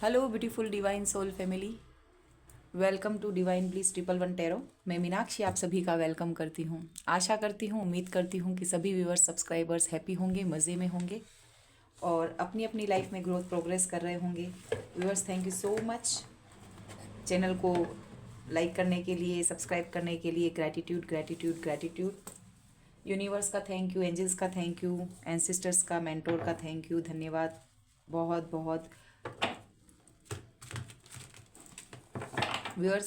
Hello beautiful divine soul family, welcome to divine bliss 111 tarot. मैं मीनाक्षी आप सभी का वेलकम करती हूँ। आशा करती हूँ, उम्मीद करती हूँ कि सभी व्यूअर्स सब्सक्राइबर्स हैप्पी होंगे, मज़े में होंगे और अपनी अपनी लाइफ में ग्रोथ प्रोग्रेस कर रहे होंगे। Viewers, thank you so much channel को लाइक करने के लिए, सब्सक्राइब करने के लिए। Gratitude gratitude gratitude. यूनिवर्स का थैंक यू, एंजल्स का थैंक यू, एंसिस्टर्स का, मेंटोर का थैंक यू, धन्यवाद बहुत बहुत। व्यूअर्स,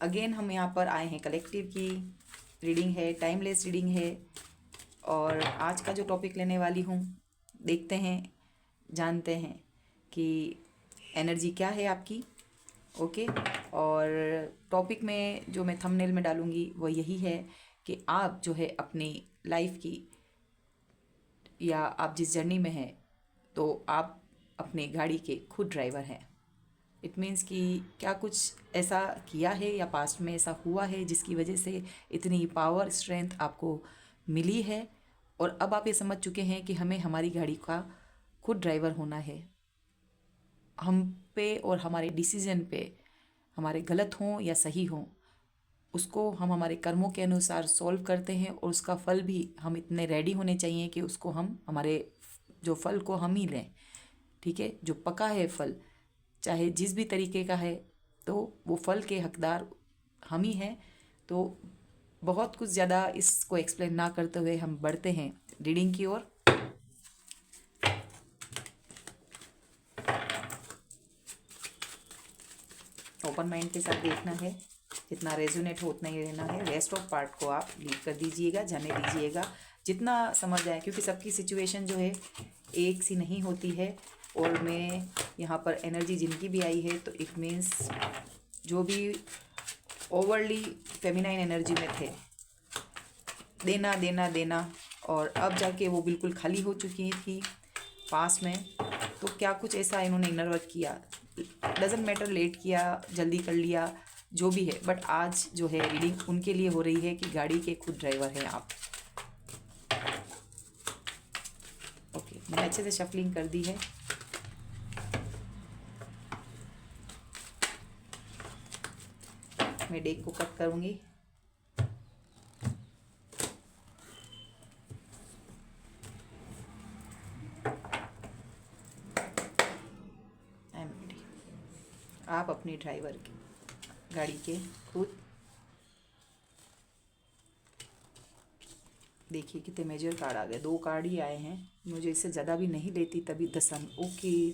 अगेन हम यहाँ पर आए हैं। कलेक्टिव की रीडिंग है, टाइमलेस रीडिंग है और आज का जो टॉपिक लेने वाली हूँ, देखते हैं, जानते हैं कि एनर्जी क्या है आपकी। ओके। और टॉपिक में जो मैं थंबनेल में डालूँगी वो यही है कि आप जो है अपनी लाइफ की, या आप जिस जर्नी में हैं, तो आप अपने गाड़ी के खुद ड्राइवर हैं। इट मीन्स कि क्या कुछ ऐसा किया है या पास्ट में ऐसा हुआ है जिसकी वजह से इतनी पावर स्ट्रेंथ आपको मिली है, और अब आप ये समझ चुके हैं कि हमें हमारी गाड़ी का खुद ड्राइवर होना है। हम पे और हमारे डिसीजन पे, हमारे गलत हों या सही हों, उसको हम हमारे कर्मों के अनुसार सॉल्व करते हैं और उसका फल भी हम इतने रेडी होने चाहिए कि उसको हम, हमारे जो फल को हम ही लें। ठीक है, जो पका है फल, चाहे जिस भी तरीके का है, तो वो फल के हकदार हम ही हैं। तो बहुत कुछ ज़्यादा इसको एक्सप्लेन ना करते हुए हम बढ़ते हैं रीडिंग की ओर। ओपन माइंड के साथ देखना है, जितना रेजोनेट हो उतना ही रहना है। रेस्ट ऑफ पार्ट को आप लीव कर दीजिएगा, जाने दीजिएगा जितना समझ आए, क्योंकि सबकी सिचुएशन जो है एक सी नहीं होती है। और मैं यहाँ पर एनर्जी जिनकी भी आई है, तो इट मीन्स जो भी ओवरली फेमिनाइन एनर्जी में थे, देना देना देना, और अब जाके वो बिल्कुल खाली हो चुकी थी पास में। तो क्या कुछ ऐसा इन्होंने इनर वर्क किया, डजेंट मैटर, लेट किया, जल्दी कर लिया, जो भी है, बट आज जो है रीडिंग उनके लिए हो रही है कि गाड़ी के खुद ड्राइवर हैं आप। ओके, मैंने अच्छे से शफलिंग कर दी है। मैं डेक को कट करूँगी। I am ready. आप अपनी ड्राइवर की गाड़ी के खुद देखिए कितने मेजर कार्ड आ गए। 2 कार्ड ही आए हैं, मुझे इससे ज़्यादा भी नहीं लेती, तभी द सन। ओके,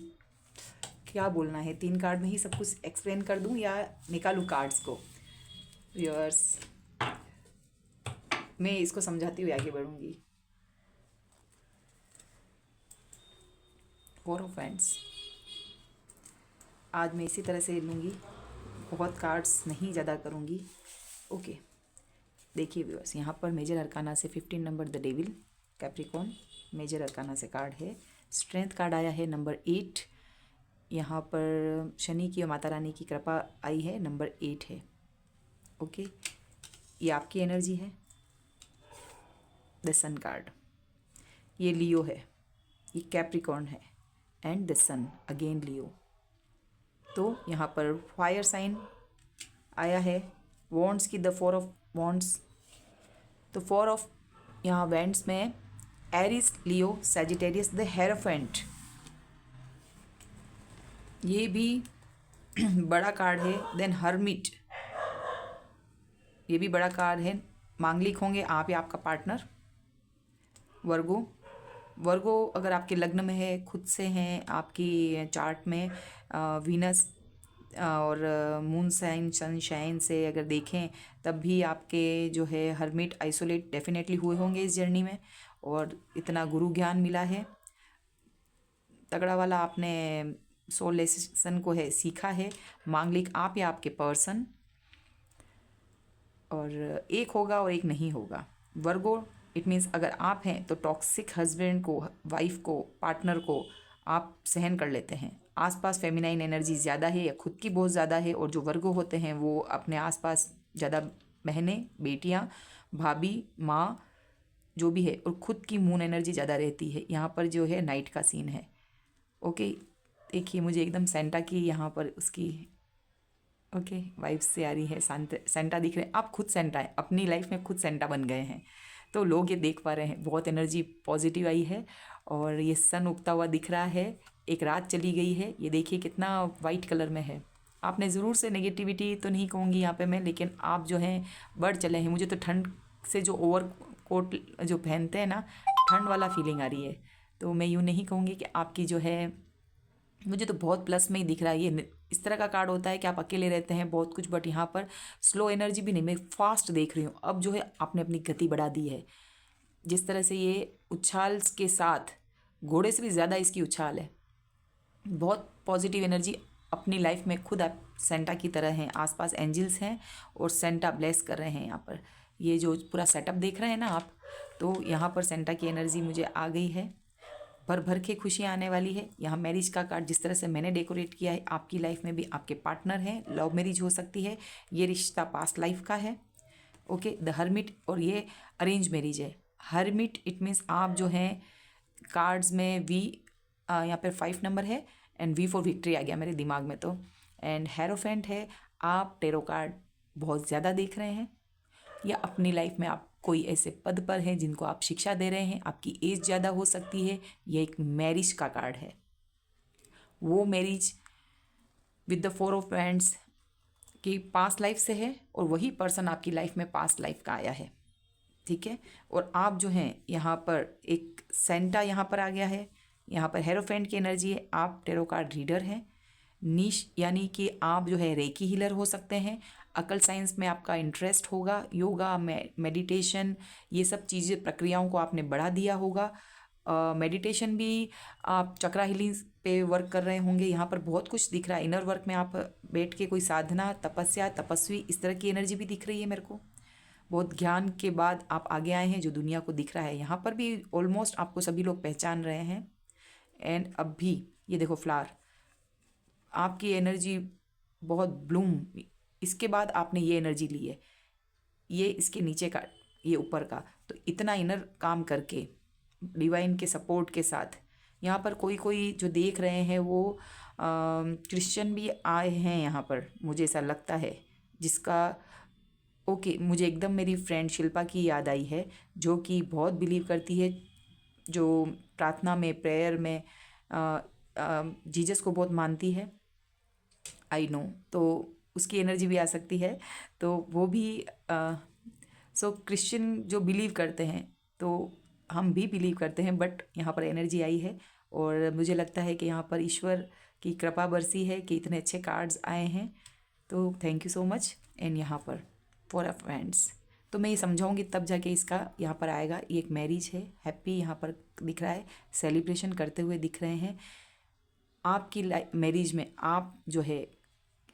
क्या बोलना है, 3 कार्ड में ही सब कुछ एक्सप्लेन कर दूं या निकालूं कार्ड्स को? व्यूअर्स, मैं इसको समझाती हुई आगे बढ़ूंगी। 4 ऑफ हैंड्स आज मैं इसी तरह से लूँगी, बहुत कार्ड्स नहीं ज़्यादा करूँगी। ओके, देखिए व्यूअर्स, यहाँ पर मेजर अरकाना से 15 number the devil, Capricorn major arcana से कार्ड है। स्ट्रेंथ कार्ड आया है नंबर 8। यहाँ पर शनि की और माता रानी की कृपा आई है, नंबर 8 है। ओके, ये आपकी एनर्जी है। द सन कार्ड, ये लियो है, ये कैप्रिकॉर्न है, एंड द सन अगेन लियो। तो यहाँ पर फायर साइन आया है, वॉन्ड्स की द 4 ऑफ वॉन्ड्स। तो 4 ऑफ यहाँ वैंड्स में Aries, Leo, Sagittarius, the hierophant, ये भी बड़ा कार्ड है। देन हर्मिट, ये भी बड़ा कार्ड है। मांगलिक होंगे आप या आपका पार्टनर। वर्गो, वर्गो अगर आपके लग्न में है, खुद से हैं आपकी चार्ट में, वीनस और मून साइन, सनशाइन से अगर देखें, तब भी आपके जो है हर्मिट, आइसोलेट डेफिनेटली हुए होंगे इस जर्नी में, और इतना गुरु ज्ञान मिला है तगड़ा वाला, आपने सोल लेसन को है सीखा है। मांगलिक आप या आपके पर्सन, और एक होगा और एक नहीं होगा। वर्गो, इट मीन्स अगर आप हैं तो टॉक्सिक हस्बैंड को, वाइफ को, पार्टनर को आप सहन कर लेते हैं। आसपास फेमिनाइन एनर्जी ज़्यादा है या खुद की बहुत ज़्यादा है, और जो वर्गो होते हैं वो अपने आसपास ज़्यादा बहनें, बेटियां, भाभी, माँ, जो भी है, और खुद की मून एनर्जी ज़्यादा रहती है। यहाँ पर जो है नाइट का सीन है। ओके, देखिए मुझे एकदम सेंटा की यहाँ पर उसकी ओके वाइब्स से आ रही है। सेंटा दिख रहे हैं, आप खुद सेंटा है, अपनी लाइफ में खुद सेंटा बन गए हैं। तो लोग ये देख पा रहे हैं, बहुत एनर्जी पॉजिटिव आई है। और ये सन उगता हुआ दिख रहा है, एक रात चली गई है, ये देखिए कितना वाइट कलर में है। आपने ज़रूर से नेगेटिविटी तो नहीं कहूँगी यहाँ पे मैं, लेकिन आप जो हैं बढ़ चले हैं। मुझे तो ठंड से जो ओवर कोट जो पहनते हैं ना, ठंड वाला फीलिंग आ रही है। तो मैं यूँ नहीं कहूँगी कि आपकी जो है, मुझे तो बहुत प्लस में ही दिख रहा है। ये इस तरह का कार्ड होता है कि आप अकेले रहते हैं बहुत कुछ, बट यहाँ पर स्लो एनर्जी भी नहीं, मैं फास्ट देख रही हूँ। अब जो है आपने अपनी गति बढ़ा दी है। जिस तरह से ये उछाल के साथ, घोड़े से भी ज़्यादा इसकी उछाल है। बहुत पॉजिटिव एनर्जी अपनी लाइफ में, खुद आप सेंटा की तरह हैं, आसपास एंजल्स हैं और सेंटा ब्लेस कर रहे हैं यहाँ पर। ये जो पूरा सेटअप देख रहे हैं ना आप, तो यहाँ पर सेंटा की एनर्जी मुझे आ गई है। भर भर के खुशियाँ आने वाली है। यहाँ मैरिज का कार्ड जिस तरह से मैंने डेकोरेट किया है, आपकी लाइफ में भी आपके पार्टनर हैं, लव मैरिज हो सकती है, ये रिश्ता पास्ट लाइफ का है। ओके, द हर्मिट, और ये अरेंज मैरिज है। हर्मिट इट मीन्स आप जो हैं, कार्ड्स में वी, यहाँ पर 5 नंबर है एंड वी फॉर विक्ट्री आ गया मेरे दिमाग में तो। एंड हेरोफेंट है, आप टेरो कार्ड बहुत ज़्यादा देख रहे हैं, या अपनी लाइफ में आप कोई ऐसे पद पर हैं जिनको आप शिक्षा दे रहे हैं, आपकी एज ज़्यादा हो सकती है। ये एक मैरिज का कार्ड है, वो marriage with the 4 of wands की पास्ट लाइफ से है, और वही पर्सन आपकी लाइफ में पास्ट लाइफ का आया है। ठीक है, और आप जो हैं यहाँ पर एक सेंटा यहाँ पर आ गया है, यहाँ पर हेरोफेंट की एनर्जी है, आप टेरो कार्ड रीडर हैं। नीश यानी कि आप जो है रेकी हीलर हो सकते हैं। अकल साइंस में आपका इंटरेस्ट होगा, योगा मेडिटेशन, ये सब चीज़ें प्रक्रियाओं को आपने बढ़ा दिया होगा। मेडिटेशन भी आप चक्रा हीलिंग पे वर्क कर रहे होंगे। यहाँ पर बहुत कुछ दिख रहा है। इनर वर्क में आप बैठ के कोई साधना, तपस्या, तपस्वी, इस तरह की एनर्जी भी दिख रही है मेरे को। बहुत ज्ञान के बाद आप आगे आए हैं जो दुनिया को दिख रहा है। यहाँ पर भी ऑलमोस्ट आपको सभी लोग पहचान रहे हैं। एंड अब भी ये देखो फ्लावर, आपकी एनर्जी बहुत ब्लूम, इसके बाद आपने ये एनर्जी ली है, ये इसके नीचे का, ये ऊपर का, तो इतना इनर काम करके डिवाइन के सपोर्ट के साथ यहाँ पर कोई कोई जो देख रहे हैं वो क्रिश्चियन भी आए हैं यहाँ पर, मुझे ऐसा लगता है, जिसका ओके मुझे एकदम मेरी फ्रेंड शिल्पा की याद आई है, जो कि बहुत बिलीव करती है, जो प्रार्थना में, प्रेयर में जीसस को बहुत मानती है। आई नो, तो उसकी एनर्जी भी आ सकती है। तो वो भी सो क्रिश्चियन जो बिलीव करते हैं, तो हम भी बिलीव करते हैं, बट यहाँ पर एनर्जी आई है और मुझे लगता है कि यहाँ पर ईश्वर की कृपा बरसी है कि इतने अच्छे कार्ड्स आए हैं। तो thank you so much. And यहाँ पर फॉर अ फ्रेंड्स, तो मैं ये समझाऊंगी तब जाके इसका यहाँ पर आएगा। ये एक मैरिज है, हैप्पी यहाँ पर दिख रहा है, सेलिब्रेशन करते हुए दिख रहे हैं। आपकी मैरिज में आप जो है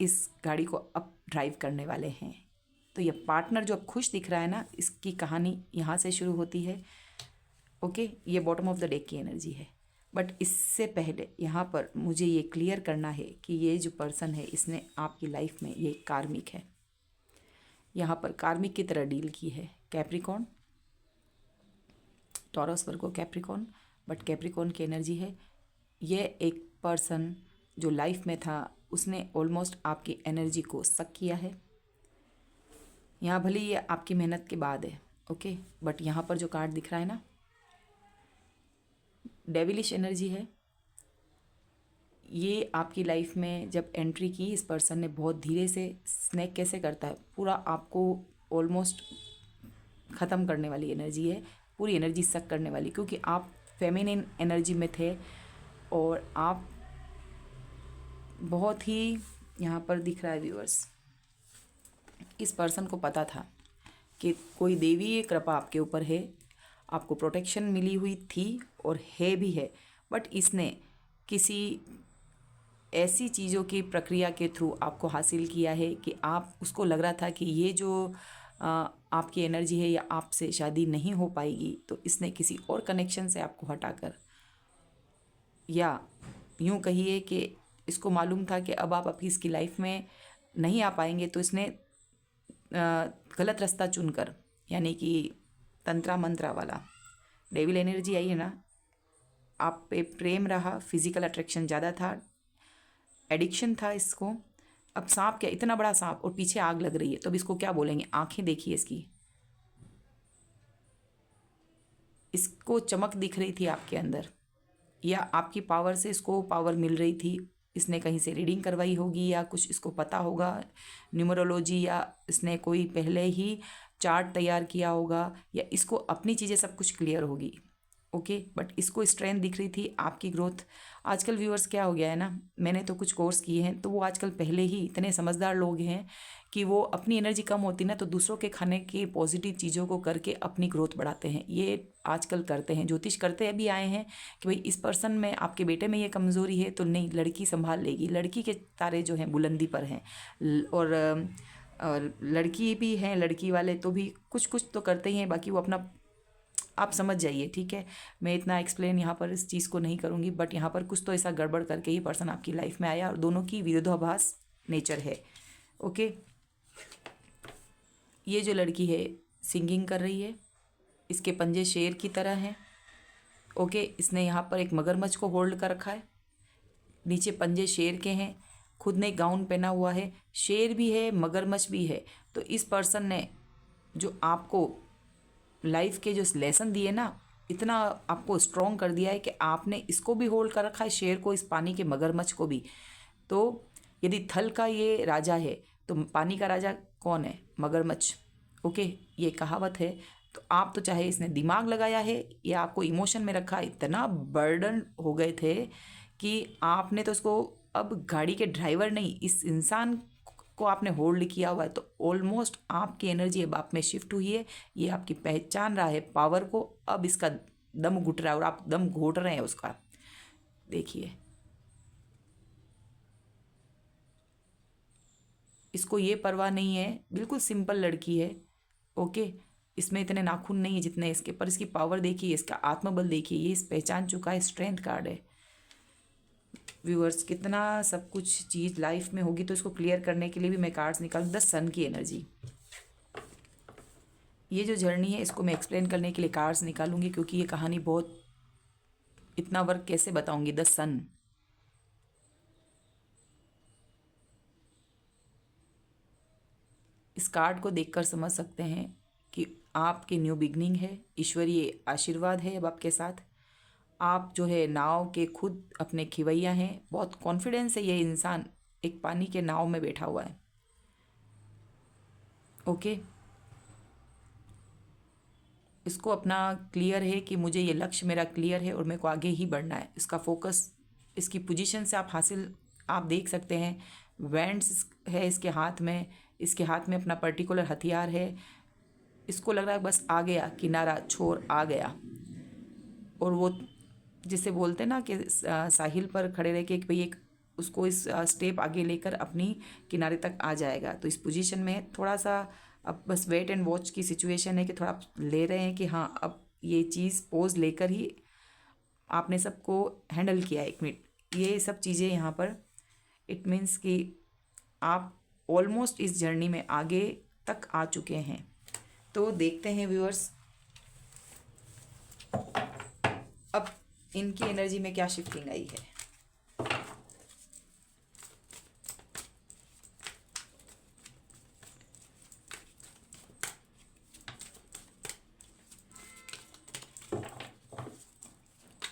इस गाड़ी को अब ड्राइव करने वाले हैं। तो ये पार्टनर जो अब खुश दिख रहा है ना, इसकी कहानी यहाँ से शुरू होती है। ओके, ये बॉटम ऑफ द डेक की एनर्जी है। बट इससे पहले यहाँ पर मुझे ये क्लियर करना है कि ये जो पर्सन है, इसने आपकी लाइफ में ये कार्मिक है, यहाँ पर कार्मिक की तरह डील की है। Capricorn, taurus, Virgo, Capricorn, but Capricorn की एनर्जी है। ये एक पर्सन जो लाइफ में था, उसने ऑलमोस्ट आपकी एनर्जी को सक किया है। यहाँ भले ये आपकी मेहनत के बाद है, ओके, बट यहाँ पर जो कार्ड दिख रहा है ना, डेविलिश एनर्जी है। ये आपकी लाइफ में जब एंट्री की, इस पर्सन ने बहुत धीरे से, स्नैक कैसे करता है, पूरा आपको ऑलमोस्ट ख़त्म करने वाली एनर्जी है, पूरी एनर्जी सक करने वाली, क्योंकि आप फेमिनिन एनर्जी में थे और आप बहुत ही, यहाँ पर दिख रहा है व्यूअर्स, इस पर्सन को पता था कि कोई देवी कृपा आपके ऊपर है, आपको प्रोटेक्शन मिली हुई थी और है भी है, बट इसने किसी ऐसी चीज़ों की प्रक्रिया के थ्रू आपको हासिल किया है कि आप, उसको लग रहा था कि ये जो आपकी एनर्जी है, या आपसे शादी नहीं हो पाएगी, तो इसने किसी और कनेक्शन से आपको हटाकर, या यूँ कहिए कि इसको मालूम था कि अब आप अपनी इसकी लाइफ में नहीं आ पाएंगे, तो इसने गलत रास्ता चुनकर, यानी कि तंत्रा मंत्रा वाला डेविल एनर्जी आई है ना, आप पे प्रेम रहा, फिजिकल अट्रैक्शन ज़्यादा था, एडिक्शन था इसको। अब सांप क्या, इतना बड़ा सांप और पीछे आग लग रही है, तो अब इसको क्या बोलेंगे? आंखें देखिए इसकी, इसको चमक दिख रही थी आपके अंदर, या आपकी पावर से इसको पावर मिल रही थी। इसने कहीं से रीडिंग करवाई होगी, या कुछ इसको पता होगा न्यूमरोलॉजी, या इसने कोई पहले ही चार्ट तैयार किया होगा, या इसको अपनी चीज़ें सब कुछ क्लियर होगी। ओके, बट इसको स्ट्रेंथ दिख रही थी आपकी ग्रोथ। आजकल व्यूअर्स क्या हो गया है ना, मैंने तो कुछ कोर्स किए हैं, तो वो आजकल पहले ही इतने समझदार लोग हैं कि वो अपनी एनर्जी कम होती ना तो दूसरों के खाने के पॉजिटिव चीज़ों को करके अपनी ग्रोथ बढ़ाते हैं। ये आजकल करते हैं, ज्योतिष करते भी आए हैं कि भाई इस पर्सन में, आपके बेटे में ये कमज़ोरी है तो नहीं, लड़की संभाल लेगी। लड़की के तारे जो हैं बुलंदी पर हैं, और लड़की भी हैं, लड़की वाले तो भी कुछ कुछ तो करते ही हैं, बाकी वो अपना आप समझ जाइए। ठीक है, मैं इतना एक्सप्लेन यहाँ पर इस चीज़ को नहीं करूँगी, बट यहाँ पर कुछ तो ऐसा गड़बड़ करके ही पर्सन आपकी लाइफ में आया, और दोनों की विरोधाभास नेचर है। ओके, ये जो लड़की है सिंगिंग कर रही है, इसके पंजे शेर की तरह हैं। ओके, इसने यहाँ पर एक मगरमच्छ को होल्ड कर रखा है, नीचे पंजे शेर के हैं, खुद ने गाउन पहना हुआ है, शेर भी है मगरमच्छ भी है। तो इस पर्सन ने जो आपको लाइफ के जो लेसन दिए ना, इतना आपको स्ट्रॉन्ग कर दिया है कि आपने इसको भी होल्ड कर रखा है, शेर को, इस पानी के मगरमच्छ को भी। तो यदि थल का ये राजा है तो पानी का राजा कौन है? मगरमच्छ। ओके, ये कहावत है। तो आप तो चाहे इसने दिमाग लगाया है या आपको इमोशन में रखा, इतना बर्डन हो गए थे कि आपने तो उसको, अब गाड़ी के ड्राइवर नहीं, इस इंसान को आपने होल्ड किया हुआ है। तो ऑलमोस्ट आपकी एनर्जी अब आप में शिफ्ट हुई है, ये आपकी पहचान रहा है पावर को, अब इसका दम घुट रहा है और आप दम घोट रहे हैं उसका। देखिए, इसको ये परवाह नहीं है, बिल्कुल सिंपल लड़की है। ओके, इसमें इतने नाखून नहीं है जितने इसके, पर इसकी पावर देखिए, इसका आत्मबल देखिए, ये इस पहचान चुका है, स्ट्रेंथ कार्ड है। व्यूअर्स, कितना सब कुछ चीज़ लाइफ में होगी, तो इसको क्लियर करने के लिए भी मैं कार्ड्स निकाल, द सन की एनर्जी। ये जो जर्नी है इसको मैं एक्सप्लेन करने के लिए कार्ड्स निकालूंगी, क्योंकि ये कहानी बहुत, इतना वर्क कैसे बताऊंगी। द सन, इस कार्ड को देखकर समझ सकते हैं कि आपकी न्यू बिगनिंग है, ईश्वरीय आशीर्वाद है अब आपके साथ। आप जो है नाव के खुद अपने खिवैया हैं, बहुत कॉन्फिडेंस है ये इंसान, एक पानी के नाव में बैठा हुआ है। ओके, इसको अपना क्लियर है कि मुझे ये लक्ष्य मेरा क्लियर है और मेरे को आगे ही बढ़ना है। इसका फोकस, इसकी पोजीशन से आप हासिल, आप देख सकते हैं वैंड्स है इसके हाथ में, इसके हाथ में अपना पर्टिकुलर हथियार है। इसको लग रहा है बस आ गया, किनारा छोर आ गया, और वो जिसे बोलते हैं ना कि साहिल पर खड़े रह के भाई एक उसको इस स्टेप आगे लेकर अपनी किनारे तक आ जाएगा। तो इस पोजीशन में थोड़ा सा अब बस वेट एंड वॉच की सिचुएशन है कि थोड़ा आप ले रहे हैं कि हाँ अब ये चीज़ पोज लेकर ही आपने सबको हैंडल किया। एक मिनट, ये सब चीज़ें यहाँ पर इट मीन्स कि आप ऑलमोस्ट इस जर्नी में आगे तक आ चुके हैं। तो देखते हैं व्यूअर्स अब इनकी एनर्जी में क्या शिफ्टिंग आई है।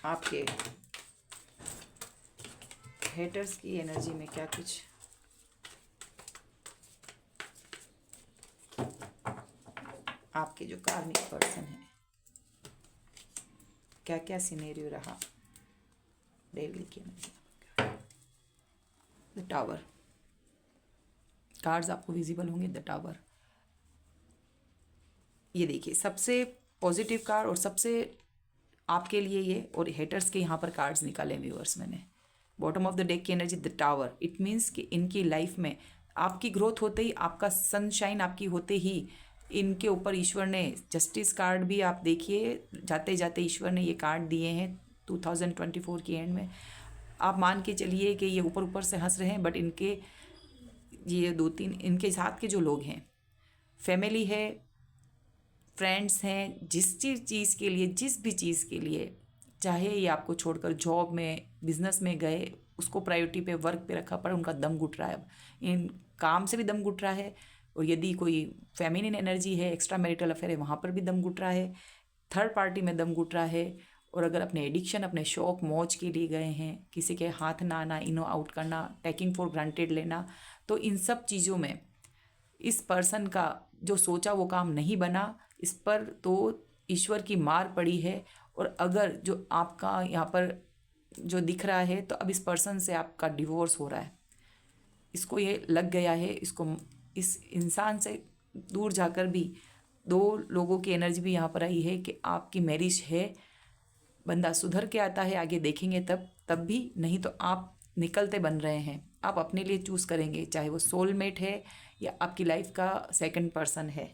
आपके हेटर्स की एनर्जी में क्या कुछ, आपके जो कार्मिक पर्सन है क्या क्या सिनेरियो रहा। डेविल की एनर्जी, द टावर, कार्ड्स आपको विजिबल होंगे। द टावर, ये देखिए सबसे पॉजिटिव कार्ड और सबसे आपके लिए ये, और हेटर्स के यहाँ पर कार्ड्स निकाले व्यूअर्स मैंने। बॉटम ऑफ द डेक की energy the tower, it means कि इनकी लाइफ में आपकी ग्रोथ होते ही, आपका सनशाइन आपकी होते ही, इनके ऊपर ईश्वर ने जस्टिस कार्ड भी आप देखिए, जाते जाते ईश्वर ने ये कार्ड दिए हैं 2024 की एंड में। आप मान के चलिए कि ये ऊपर ऊपर से हंस रहे हैं, बट इनके ये 2-3 इनके साथ के जो लोग हैं, फैमिली है, फ्रेंड्स हैं, जिस चीज़ के लिए, जिस भी चीज़ के लिए, चाहे ये आपको छोड़कर जॉब में, बिजनेस में गए, उसको प्रायोरिटी पे, वर्क पे रखा, पर उनका दम घुट रहा है। अब इन काम से भी दम घुट रहा है, और यदि कोई फेमिनिन एनर्जी है, एक्स्ट्रा मैरिटल अफेयर है, वहाँ पर भी दम घुट रहा है, थर्ड पार्टी में दम घुट रहा है। और अगर अपने एडिक्शन, अपने शौक मौज के लिए गए हैं, किसी के हाथ ना आना, इनो आउट करना, टेकिंग फॉर ग्रांटेड लेना, तो इन सब चीज़ों में इस पर्सन का जो सोचा वो काम नहीं बना, इस पर तो ईश्वर की मार पड़ी है। और अगर जो आपका यहाँ पर जो दिख रहा है, तो अब इस पर्सन से आपका डिवोर्स हो रहा है, इसको ये लग गया है, इसको इस इंसान से दूर जाकर भी दो लोगों की एनर्जी भी यहाँ पर आई है कि आपकी मैरिज है, बंदा सुधर के आता है, आगे देखेंगे तब भी, नहीं तो आप निकलते बन रहे हैं। आप अपने लिए चूज़ करेंगे, चाहे वो सोलमेट है या आपकी लाइफ का सेकंड पर्सन है।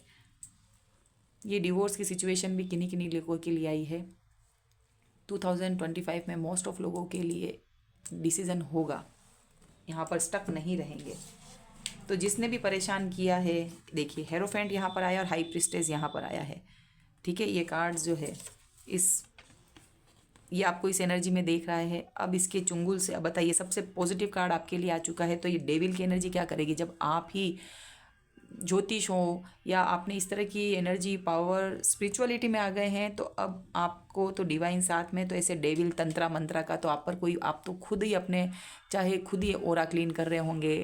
ये डिवोर्स की सिचुएशन भी किन्हीं किन्हीं लोगों के लिए आई है। 2025 में मोस्ट ऑफ लोगों के लिए डिसीज़न होगा, यहाँ पर स्टक नहीं रहेंगे। तो जिसने भी परेशान किया है, देखिए हेरोफेंट यहाँ पर आया और हाई प्रिस्टेस यहाँ पर आया है, ठीक है। ये कार्ड्स जो है ये आपको इस एनर्जी में देख रहा है। अब इसके चुंगल से अब बताइए, सबसे पॉजिटिव कार्ड आपके लिए आ चुका है। तो ये डेविल की एनर्जी क्या करेगी, जब आप ही ज्योतिष हो या आपने इस तरह की एनर्जी, पावर, स्पिरिचुअलिटी में आ गए हैं, तो अब आपको तो डिवाइन साथ में, तो ऐसे डेविल तंत्रा मंत्रा का तो आप पर कोई, आप तो खुद ही अपने, चाहे खुद ही ओरा क्लीन कर रहे होंगे,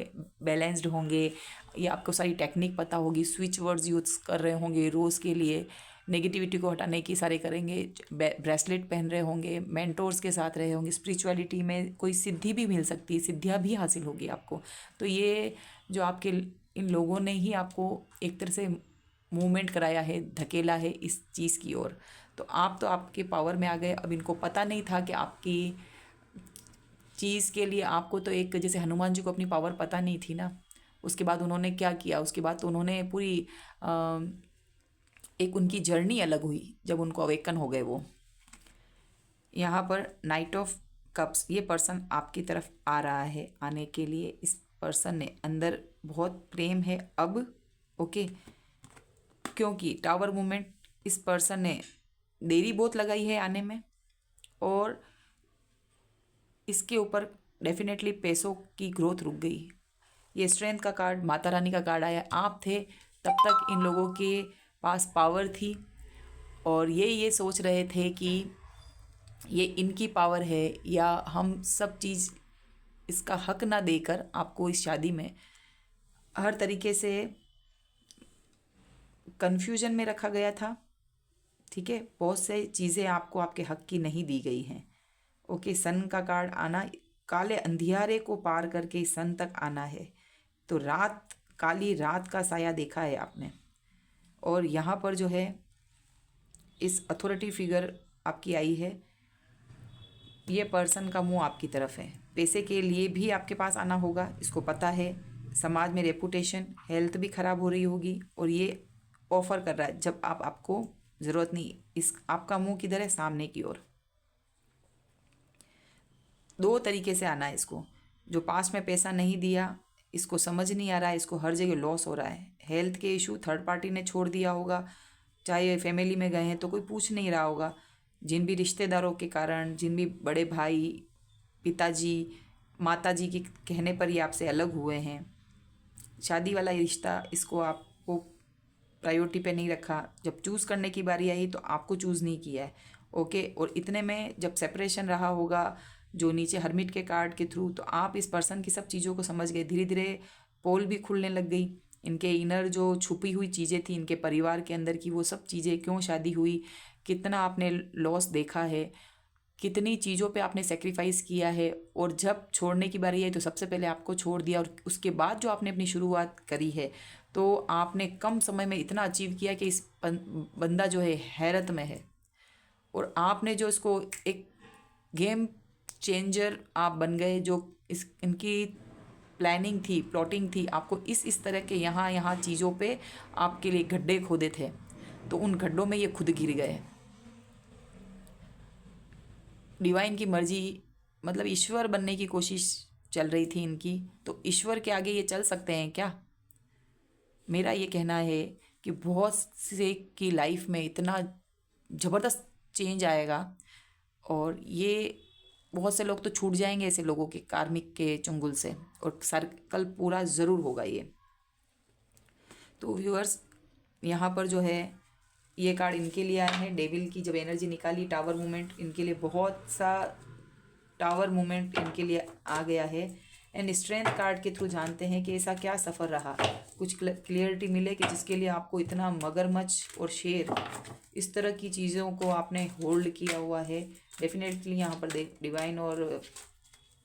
बैलेंस्ड होंगे, या आपको सारी टेक्निक पता होगी, स्विच वर्ड्स यूज़ कर रहे होंगे रोज़ के लिए, नेगेटिविटी को हटाने की सारे करेंगे, ब्रेसलेट पहन रहे होंगे, मेंटोर्स के साथ रहे होंगे, स्पिरिचुअलिटी में कोई सिद्धि भी मिल सकती है, सिद्धियाँ भी हासिल होगी आपको। तो ये जो आपके इन लोगों ने ही आपको एक तरह से मूवमेंट कराया है, धकेला है इस चीज़ की ओर। तो आपके पावर में आ गए। अब इनको पता नहीं था कि आपकी चीज़ के लिए आपको, तो एक जैसे हनुमान जी को अपनी पावर पता नहीं थी ना, उसके बाद उन्होंने क्या किया, उसके बाद तो उन्होंने पूरी एक उनकी जर्नी अलग हुई जब उनको अवेकन हो गए वो। यहाँ पर नाइट ऑफ कप्स, ये पर्सन आपकी तरफ आ रहा है, आने के लिए इस पर्सन ने अंदर बहुत प्रेम है अब, ओके। क्योंकि टावर मूवमेंट इस पर्सन ने देरी बहुत लगाई है आने में, और इसके ऊपर डेफिनेटली पैसों की ग्रोथ रुक गई। ये स्ट्रेंथ का कार्ड, माता रानी का कार्ड आया। आप थे तब तक इन लोगों के पास पावर थी, और ये सोच रहे थे कि ये इनकी पावर है, या हम सब चीज़ इसका हक ना देकर आपको इस शादी में हर तरीके से कन्फ्यूजन में रखा गया था, ठीक है। बहुत से चीज़ें आपको आपके हक की नहीं दी गई हैं, ओके। सन का कार्ड आना, काले अंधियारे को पार करके सन तक आना है। तो रात, काली रात का साया देखा है आपने। और यहाँ पर जो है इस अथॉरिटी फिगर आपकी आई है, ये पर्सन का मुंह आपकी तरफ है। पैसे के लिए भी आपके पास आना होगा, इसको पता है। समाज में रेपुटेशन, हेल्थ भी ख़राब हो रही होगी, और ये ऑफ़र कर रहा है जब आपको ज़रूरत नहीं। इस आपका मुंह किधर है, सामने की ओर। दो तरीके से आना है इसको। जो पास में पैसा नहीं दिया, इसको समझ नहीं आ रहा है, इसको हर जगह लॉस हो रहा है। हेल्थ के इशू, थर्ड पार्टी ने छोड़ दिया होगा, चाहे फैमिली में गए हैं तो कोई पूछ नहीं रहा होगा। जिन भी रिश्तेदारों के कारण, जिन भी बड़े भाई, पिताजी, माताजी के कहने पर ये आपसे अलग हुए हैं, शादी वाला रिश्ता, इसको आपको प्रायोरिटी पे नहीं रखा। जब चूज़ करने की बारी आई तो आपको चूज़ नहीं किया है, ओके। और इतने में जब सेपरेशन रहा होगा, जो नीचे हर्मिट के कार्ड के थ्रू, तो आप इस पर्सन की सब चीज़ों को समझ गए। धीरे धीरे पोल भी खुलने लग गई। इनके इनर जो छुपी हुई चीज़ें थी इनके परिवार के अंदर की, वो सब चीज़ें, क्यों शादी हुई, कितना आपने लॉस देखा है, कितनी चीज़ों पे आपने सेक्रीफाइस किया है, और जब छोड़ने की बारी आई तो सबसे पहले आपको छोड़ दिया। और उसके बाद जो आपने अपनी शुरुआत करी है, तो आपने कम समय में इतना अचीव किया कि इस बंदा जो है हैरत में है। और आपने जो इसको एक गेम चेंजर आप बन गए। जो इनकी प्लानिंग थी, प्लॉटिंग थी, आपको इस तरह के यहाँ चीज़ों पे आपके लिए गड्ढे खोदे थे, तो उन गड्ढों में ये खुद गिर गए। डिवाइन की मर्जी, मतलब ईश्वर बनने की कोशिश चल रही थी इनकी। तो ईश्वर के आगे ये चल सकते हैं क्या? मेरा ये कहना है कि बहुत से की लाइफ में इतना ज़बरदस्त चेंज आएगा, और ये बहुत से लोग तो छूट जाएंगे ऐसे लोगों के कार्मिक के चुंगल से, और सर्कल पूरा ज़रूर होगा ये। तो व्यूअर्स, यहाँ पर जो है ये कार्ड इनके लिए आए हैं। डेविल की जब एनर्जी निकाली, टावर मूवमेंट इनके लिए, बहुत सा टावर मूवमेंट इनके लिए आ गया है। एंड स्ट्रेंथ कार्ड के थ्रू जानते हैं कि ऐसा क्या सफ़र रहा, कुछ क्लियरिटी मिले कि जिसके लिए आपको इतना मगरमच्छ और शेर, इस तरह की चीज़ों को आपने होल्ड किया हुआ है। डेफिनेटली यहाँ पर डिवाइन और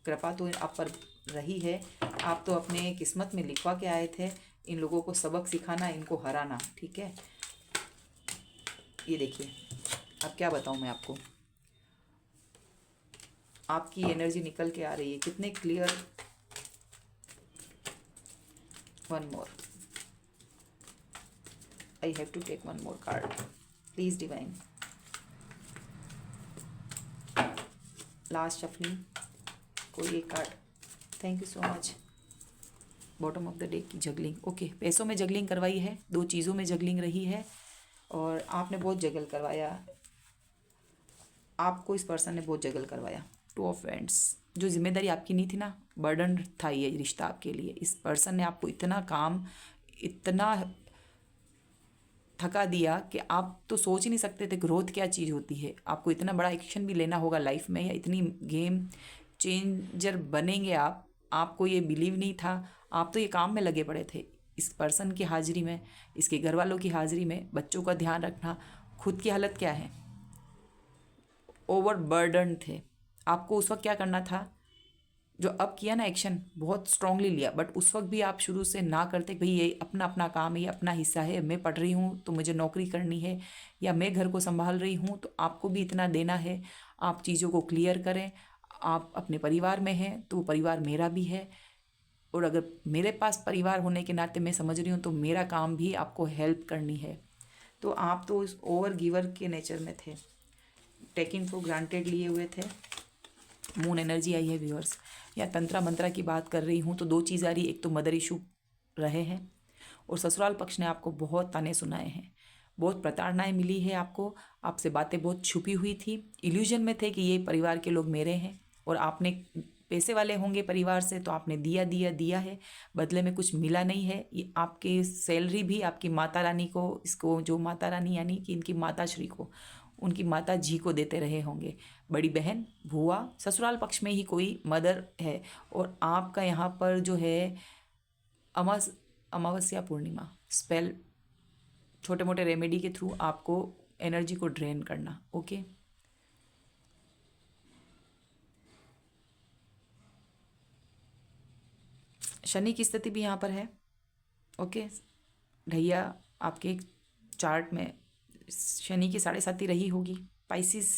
कृपा तो आप पर रही है। आप तो अपने किस्मत में लिखवा के आए थे इन लोगों को सबक सिखाना, इनको हराना, ठीक है। ये देखिए, अब क्या बताऊँ मैं आपको, आपकी एनर्जी निकल के आ रही है, कितने clear. One more, I have to take one more card please divine. Last shuffling, कोई एक card, thank you so much. Bottom of the day की जगलिंग, ओके। पैसों में जगलिंग करवाई है, दो चीज़ों में जगलिंग रही है, और आपने बहुत जगल करवाया, आपको इस पर्सन ने बहुत जगल करवाया। टू ऑफ वैंड्स, जो जिम्मेदारी आपकी नहीं थी ना, बर्डन था ये रिश्ता आपके लिए। इस पर्सन ने आपको इतना काम, इतना थका दिया कि आप तो सोच ही नहीं सकते थे ग्रोथ क्या चीज़ होती है। आपको इतना बड़ा एक्शन भी लेना होगा लाइफ में, या इतनी गेम चेंजर बनेंगे आप, आपको ये बिलीव नहीं था। आप तो ये काम में लगे पड़े थे। इस पर्सन की हाजिरी में, इसके घर वालों की हाजिरी में, बच्चों का ध्यान रखना, खुद की हालत क्या है, ओवर बर्डन थे। आपको उस वक्त क्या करना था, जो अब किया ना एक्शन, बहुत स्ट्रांगली लिया, बट उस वक्त भी आप शुरू से ना करते, भाई ये अपना अपना काम है, ये अपना हिस्सा है, मैं पढ़ रही हूँ तो मुझे नौकरी करनी है, या मैं घर को संभाल रही हूँ तो आपको भी इतना देना है। आप चीज़ों को क्लियर करें। आप अपने परिवार में हैं तो वो परिवार मेरा भी है, और अगर मेरे पास परिवार होने के नाते मैं समझ रही हूँ तो मेरा काम भी आपको हेल्प करनी है। तो आप तो इस ओवर गिवर के नेचर में थे, टेकिंग फॉर ग्रांटेड लिए हुए थे। मून एनर्जी आई है व्यूअर्स। या तंत्रा मंत्रा की बात कर रही हूँ तो दो चीज़ आ रही, एक तो मदर इशू रहे हैं, और ससुराल पक्ष ने आपको बहुत ताने सुनाए हैं, बहुत प्रताड़नाएं मिली है आपको, आपसे बातें बहुत छुपी हुई थी, इल्यूजन में थे कि ये परिवार के लोग मेरे हैं, और आपने पैसे वाले होंगे परिवार से तो आपने दिया दिया दिया है, बदले में कुछ मिला नहीं है। ये आपके सैलरी भी आपकी माता रानी को, इसको जो माता रानी यानी कि इनकी माता श्री को, उनकी माता जी को देते रहे होंगे। बड़ी बहन, भुआ, ससुराल पक्ष में ही कोई मदर है, और आपका यहाँ पर जो है अमावस्या पूर्णिमा स्पेल, छोटे मोटे रेमेडी के थ्रू आपको एनर्जी को ड्रेन करना, ओके। शनि की स्थिति भी यहाँ पर है, ओके। ढैया आपके चार्ट में शनि की 7.5 रही होगी। पाइसिस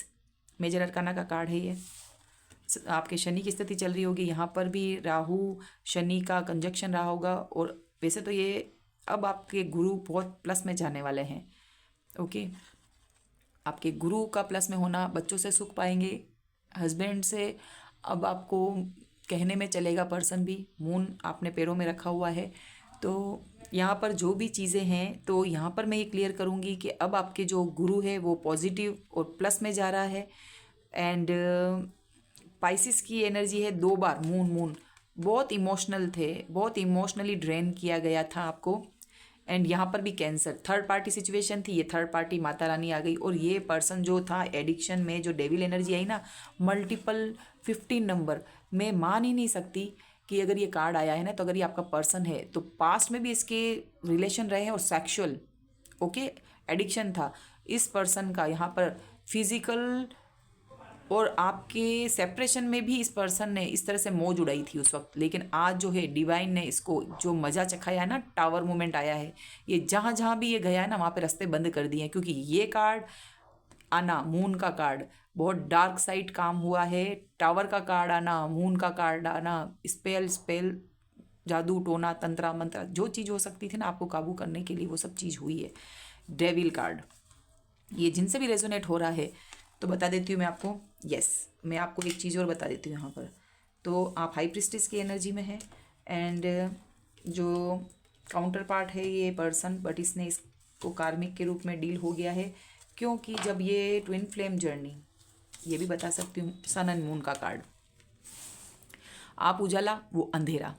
मेजर अरकाना का कार्ड है ये। आपके शनि की स्थिति चल रही होगी, यहाँ पर भी राहु शनि का कंजक्शन रहा होगा, और वैसे तो ये अब आपके गुरु बहुत प्लस में जाने वाले हैं, ओके। आपके गुरु का प्लस में होना, बच्चों से सुख पाएंगे, हस्बैंड से अब आपको कहने में चलेगा पर्सन भी। मून आपने पैरों में रखा हुआ है, तो यहाँ पर जो भी चीज़ें हैं, तो यहाँ पर मैं ये क्लियर करूँगी कि अब आपके जो गुरु है वो पॉजिटिव और प्लस में जा रहा है। एंड पाइसिस की एनर्जी है, 2 बार मून बहुत इमोशनल थे, बहुत इमोशनली ड्रेन किया गया था आपको। एंड यहाँ पर भी कैंसर, थर्ड पार्टी सिचुएशन थी, ये थर्ड पार्टी माता रानी आ गई, और ये पर्सन जो था एडिक्शन में, जो डेविल एनर्जी आई ना, मल्टीपल 15 नंबर, मैं मान ही नहीं सकती कि अगर ये कार्ड आया है ना, तो अगर ये आपका पर्सन है तो पास्ट में भी इसके रिलेशन रहे हैं, और सेक्सुअल, ओके, एडिक्शन था इस पर्सन का यहाँ पर, फिजिकल, और आपके सेपरेशन में भी इस पर्सन ने इस तरह से मौज उड़ाई थी उस वक्त। लेकिन आज जो है डिवाइन ने इसको जो मज़ा चखाया है ना, टावर मोमेंट आया है, ये जहाँ जहाँ भी ये गया है ना, वहाँ पे रास्ते बंद कर दिए हैं, क्योंकि ये कार्ड आना, मून का कार्ड, बहुत डार्क साइड काम हुआ है। टावर का कार्ड आना, मून का कार्ड आना, स्पेल, जादू टोना तंत्रा मंत्रा, जो चीज़ हो सकती थी ना आपको काबू करने के लिए, वो सब चीज़ हुई है। डेविल कार्ड, ये जिनसे भी रेजोनेट हो रहा है तो बता देती हूँ मैं आपको। यस, मैं आपको एक चीज़ और बता देती हूँ यहाँ पर। तो आप हाई प्रिस्टिस की एनर्जी में है, एंड जो काउंटर पार्ट है ये पर्सन, बट इसने इसको कार्मिक के रूप में डील हो गया है, क्योंकि जब ये ट्विन फ्लेम जर्नी ये भी बता सकती हूँ। सन एंड मून का कार्ड, आप उजाला वो अंधेरा।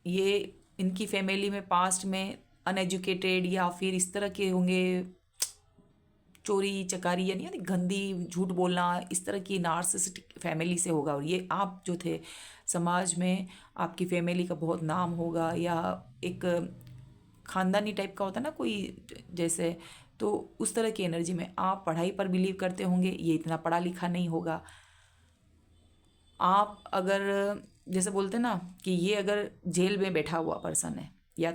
ये इनकी फैमिली में पास्ट में अनएजुकेटेड या फिर इस तरह के होंगे, चोरी चकारी यानी गंदी झूठ बोलना, इस तरह की नार्सिसिस्टिक फैमिली से होगा। और ये आप जो थे समाज में आपकी फैमिली का बहुत नाम होगा, या एक खानदानी टाइप का होता है ना कोई जैसे, तो उस तरह की एनर्जी में आप पढ़ाई पर बिलीव करते होंगे। ये इतना पढ़ा लिखा नहीं होगा। आप अगर जैसे बोलते ना कि ये अगर जेल में बैठा हुआ पर्सन है या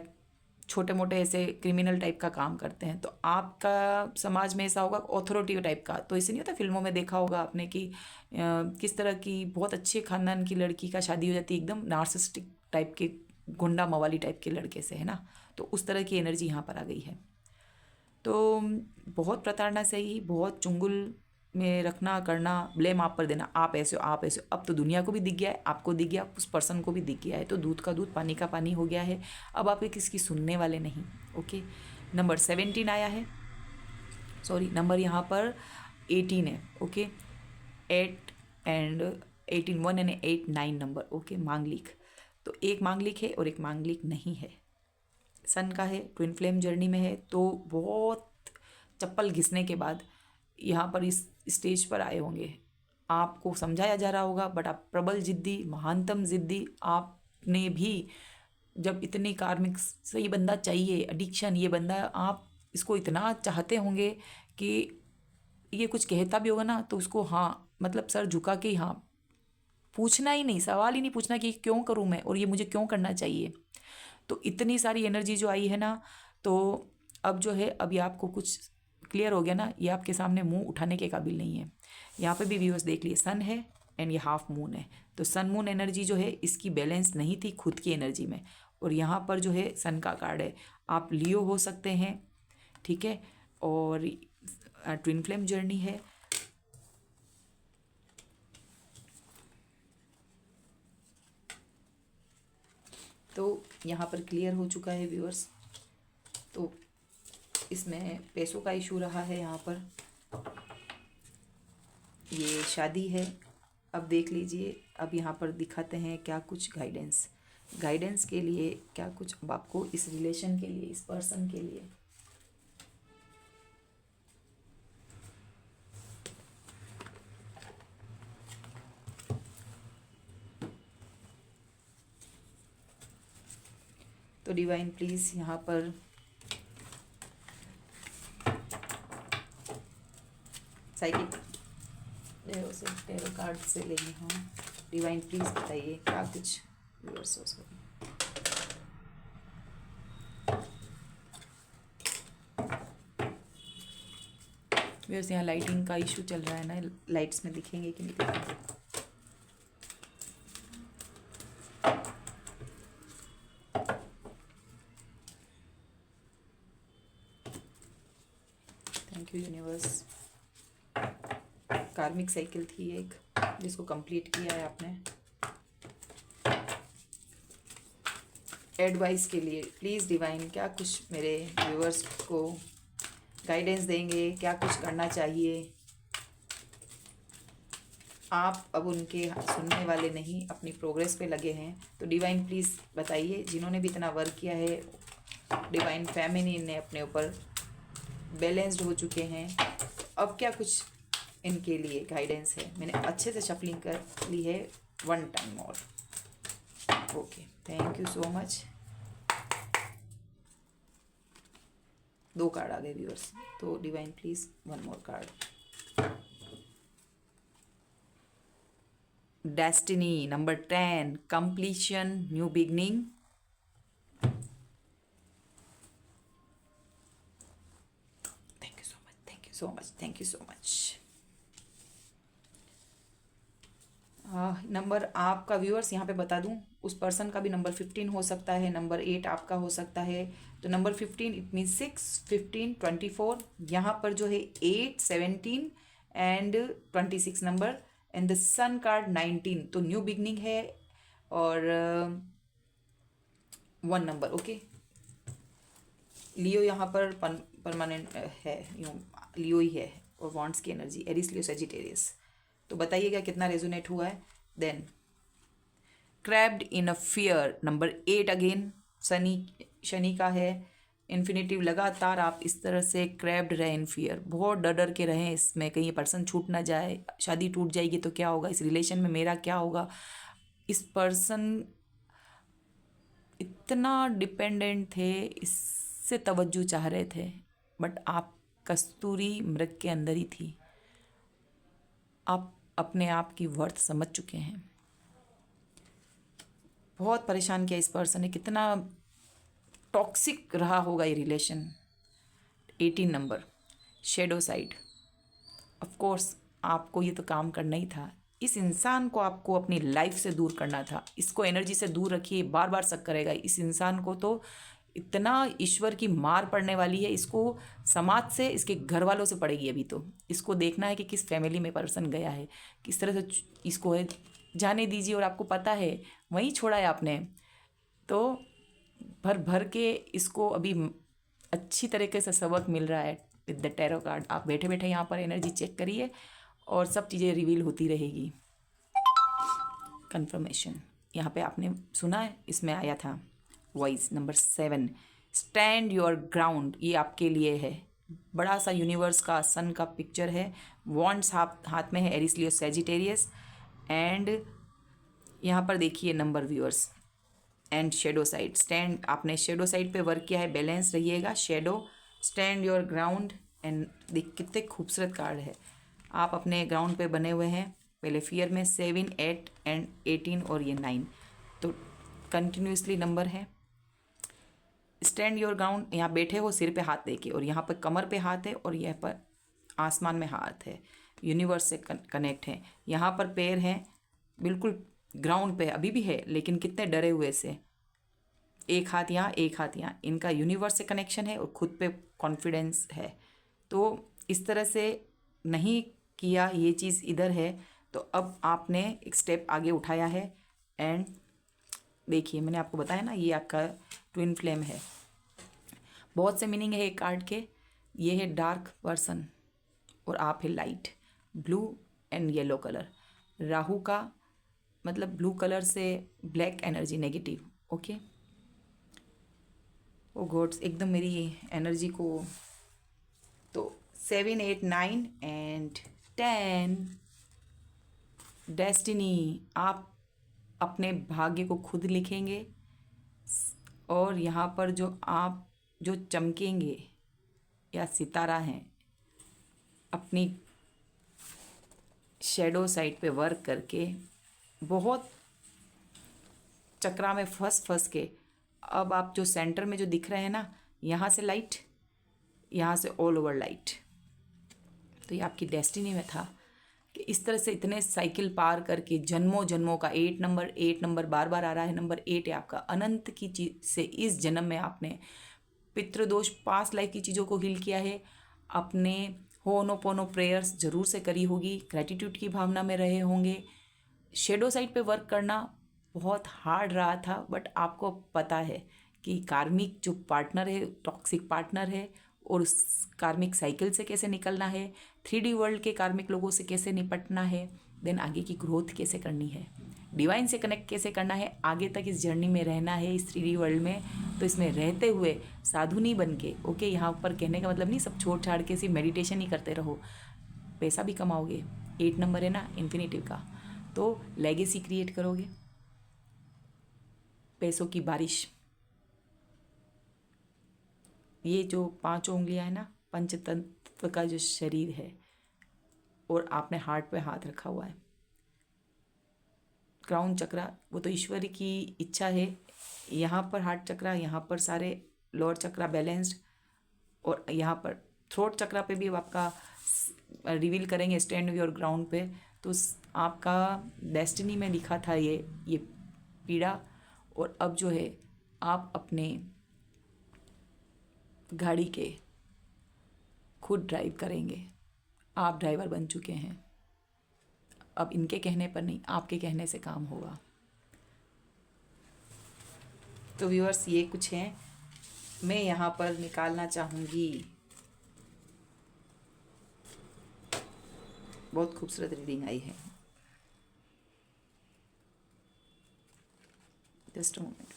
छोटे मोटे ऐसे क्रिमिनल टाइप का काम करते हैं, तो आपका समाज में ऐसा होगा ऑथोरिटी टाइप का। तो ऐसे नहीं होता, फिल्मों में देखा होगा आपने कि किस तरह की बहुत अच्छे खानदान की लड़की का शादी हो जाती है एकदम नार्सिसिस्टिक टाइप के गुंडा मवाली टाइप के लड़के से, है ना। तो उस तरह की एनर्जी यहाँ पर आ गई है। तो बहुत प्रताड़ना से ही, बहुत चुंगल में रखना करना, ब्लेम आप पर देना, आप ऐसे हो आप ऐसे हो। अब तो दुनिया को भी दिख गया है, आपको दिख गया, उस पर्सन को भी दिख गया है, तो दूध का दूध पानी का पानी हो गया है। अब आप किसकी सुनने वाले नहीं। ओके, नंबर 17 आया है, सॉरी नंबर यहाँ पर 18 है। Okay, 8 and 18, 1 and 8, 9 number. Okay, मांगलिक, तो एक मांगलिक है और एक मांगलिक नहीं है। सन का है, ट्विन फ्लेम जर्नी में है, तो बहुत चप्पल घिसने के बाद यहाँ पर इस स्टेज पर आए होंगे। आपको समझाया जा रहा होगा, बट आप प्रबल जिद्दी, महानतम जिद्दी। आपने भी जब इतनी कार्मिक से ये बंदा चाहिए, एडिक्शन, ये बंदा आप इसको इतना चाहते होंगे कि ये कुछ कहता भी होगा ना तो उसको हाँ मतलब सर झुका के हाँ, पूछना ही नहीं, सवाल ही नहीं पूछना कि क्यों करूँ मैं और ये मुझे क्यों करना चाहिए। तो इतनी सारी एनर्जी जो आई है ना, तो अब जो है, अभी आपको कुछ क्लियर हो गया ना, ये आपके सामने मुंह उठाने के काबिल नहीं है। यहाँ पे भी व्यूअर्स देख लिए, सन है एंड ये हाफ मून है, तो सन मून एनर्जी जो है इसकी बैलेंस नहीं थी खुद की एनर्जी में। और यहाँ पर जो है सन का कार्ड है, आप लियो हो सकते हैं, ठीक है, और ट्विन फ्लेम जर्नी है। तो यहाँ पर क्लियर हो चुका है व्यूअर्स। तो इसमें पैसों का इशू रहा है, यहाँ पर ये शादी है। अब देख लीजिए, अब यहाँ पर दिखाते हैं क्या कुछ गाइडेंस के लिए, क्या कुछ अब आपको इस रिलेशन के लिए, इस पर्सन के लिए। तो डिवाइन प्लीज यहाँ पर साइकिक टेरो कार्ड से लेंगे हम। डिवाइन प्लीज बताइए क्या कुछ व्यूअर्स हो सकते। व्यूअर्स यहाँ लाइटिंग का इशू चल रहा है ना, लाइट्स में दिखेंगे कि नहीं दिखेंगे। Thank you universe. कार्मिक साइकिल थी एक जिसको कंप्लीट किया है आपने। एडवाइस के लिए प्लीज़ डिवाइन क्या कुछ मेरे व्यूअर्स को गाइडेंस देंगे, क्या कुछ करना चाहिए। आप अब उनके सुनने वाले नहीं, अपनी प्रोग्रेस पे लगे हैं। तो डिवाइन प्लीज़ बताइए, जिन्होंने भी इतना वर्क किया है, डिवाइन फेमिनिन ने अपने ऊपर बैलेंस्ड हो चुके हैं, तो अब क्या कुछ इनके लिए गाइडेंस है। मैंने अच्छे से शफलिंग कर ली है, 1 टाइम और। Okay, thank you so much. 2 card आ गए व्यूअर्स, तो divine please 1 more card. Destiny number 10, completion, new beginning. Thank you so much, thank you so much, thank you so much. Number आपका viewers यहाँ पे बता दूँ, उस पर्सन का भी नंबर 15 हो सकता है, नंबर 8 आपका हो सकता है। तो नंबर 15 इट मीन 6, 15, 24। यहाँ पर जो है 8, 17 and 26 number and the sun card 19। तो न्यू बिगनिंग है और 1 नंबर। ओके, लियो यहाँ पर परमानेंट है, यूँ लियो ही है, और वॉन्ट्स की एनर्जी, एरिस लियो सेजिटेरियस। तो बताइएगा कितना रेजोनेट हुआ है। Then crabbed in a fear, number 8 again Shani का है इन्फिनेटिव। लगातार आप इस तरह से क्रैब्ड रहे इन फियर, बहुत डर डर के रहें इसमें, कहीं ये पर्सन छूट ना जाए, शादी टूट जाएगी तो क्या होगा, इस रिलेशन में मेरा क्या होगा। इस पर्सन इतना डिपेंडेंट थे, इससे तवज्जो चाह रहे थे, बट आप कस्तूरी मृग के अंदर ही थी। आप अपने आप की वर्थ समझ चुके हैं। बहुत परेशान किया इस पर्सन ने, कितना टॉक्सिक रहा होगा ये relation. 18 number shadow side. Of course आपको ये तो काम करना ही था, इस इंसान को आपको अपनी लाइफ से दूर करना था। इसको एनर्जी से दूर रखिए, बार बार शक करेगा इस इंसान को, तो इतना ईश्वर की मार पड़ने वाली है इसको, समाज से, इसके घर वालों से पड़ेगी। अभी तो इसको देखना है कि किस फैमिली में पर्सन गया है, किस तरह से इसको है, जाने दीजिए। और आपको पता है वहीं छोड़ा है आपने, तो भर भर के इसको अभी अच्छी तरीके से सबक मिल रहा है विद द टैरो कार्ड। आप बैठे बैठे यहाँ पर एनर्जी चेक करिए और सब चीज़ें रिवील होती रहेगी। कंफर्मेशन यहाँ पे आपने सुना है, इसमें आया था voice number 7, stand your ground. ये आपके लिए है, बड़ा सा यूनिवर्स का सन का पिक्चर है, वॉन्ड्स हाथ में है, एरिस लियो सैजिटेरियस। एंड यहाँ पर देखिए number viewers and shadow side. Stand, आपने शेडो साइड पे वर्क किया है, बैलेंस रहिएगा। Shadow, stand your ground. And देख कितने खूबसूरत कार्ड है, आप अपने ग्राउंड पे बने हुए हैं। पहले फियर में 7, 8 एंड 18 और ये 9, तो कंटिन्यूसली नंबर है। स्टैंड योर ग्राउंड, यहाँ बैठे हो सिर पे हाथ देके, और यहाँ पर कमर पे हाथ है, और यहाँ पर आसमान में हाथ है, यूनिवर्स से कनेक्ट है। यहाँ पर पैर हैं, बिल्कुल ग्राउंड पे अभी भी है, लेकिन कितने डरे हुए से, एक हाथ यहाँ एक हाथ यहाँ, इनका यूनिवर्स से कनेक्शन है और खुद पे कॉन्फिडेंस है। तो इस तरह से नहीं किया, ये चीज़ इधर है, तो अब आपने एक स्टेप आगे उठाया है। एंड देखिए मैंने आपको बताया ना, ये आपका ट्विन फ्लेम है। बहुत से मीनिंग है एक कार्ड के, ये है डार्क पर्सन और आप है light, blue and yellow colour. Rahu का मतलब ब्लू कलर से ब्लैक एनर्जी, नेगेटिव। ओके, ओ गॉड्स, एकदम मेरी एनर्जी को, तो 7, 8, 9 एंड 10 डेस्टिनी। आप अपने भाग्य को खुद लिखेंगे, और यहाँ पर जो आप जो चमकेंगे या सितारा हैं, अपनी शेडो साइड पे वर्क करके, बहुत चक्रा में फंस के, अब आप जो सेंटर में जो दिख रहे हैं ना, यहाँ से लाइट, यहाँ से ऑल ओवर लाइट। तो ये आपकी डेस्टिनी में था कि इस तरह से इतने साइकिल पार करके जन्मों जन्मों का 8 नंबर बार बार आ रहा है, नंबर 8 है आपका। अनंत की चीज से इस जन्म में आपने पितृदोष, पास्ट लाइफ की चीज़ों को हील किया है, अपने होनोपोनो प्रेयर्स जरूर से करी होगी, ग्रैटिट्यूड की भावना में रहे होंगे। शेडो साइड पे वर्क करना बहुत हार्ड रहा था, बट आपको पता है कि कार्मिक जो पार्टनर है, टॉक्सिक पार्टनर है, और उस कार्मिक साइकिल से कैसे निकलना है, 3D वर्ल्ड के कार्मिक लोगों से कैसे निपटना है, देन आगे की ग्रोथ कैसे करनी है, डिवाइन से कनेक्ट कैसे करना है, आगे तक इस जर्नी में रहना है इस 3D वर्ल्ड में। तो इसमें रहते हुए साधु नहीं बन के, ओके, यहाँ पर कहने का मतलब नहीं सब छोड़ छाड़ के सिर्फ मेडिटेशन ही करते रहो, पैसा भी कमाओगे। 8 नंबर है ना इन्फिनिटिव का, तो लेगेसी क्रिएट करोगे, पैसों की बारिश। ये जो 5 उंगलियां है ना, पंचतत्व का जो शरीर है, और आपने हार्ट पे हाथ रखा हुआ है, क्राउन चक्रा, वो तो ईश्वर की इच्छा है। यहाँ पर हार्ट चक्रा, यहाँ पर सारे लोअर चक्रा बैलेंस्ड, और यहाँ पर थ्रोट चक्रा पे भी आपका रिवील करेंगे स्टैंड योर ग्राउंड पे। तो आपका डेस्टिनी में लिखा था ये पीड़ा, और अब जो है आप अपने गाड़ी के खुद ड्राइव करेंगे, आप ड्राइवर बन चुके हैं। अब इनके कहने पर नहीं, आपके कहने से काम होगा। तो व्यूअर्स ये कुछ हैं, मैं यहाँ पर निकालना चाहूँगी बहुत खूबसूरत रीडिंग आई है। Just a moment.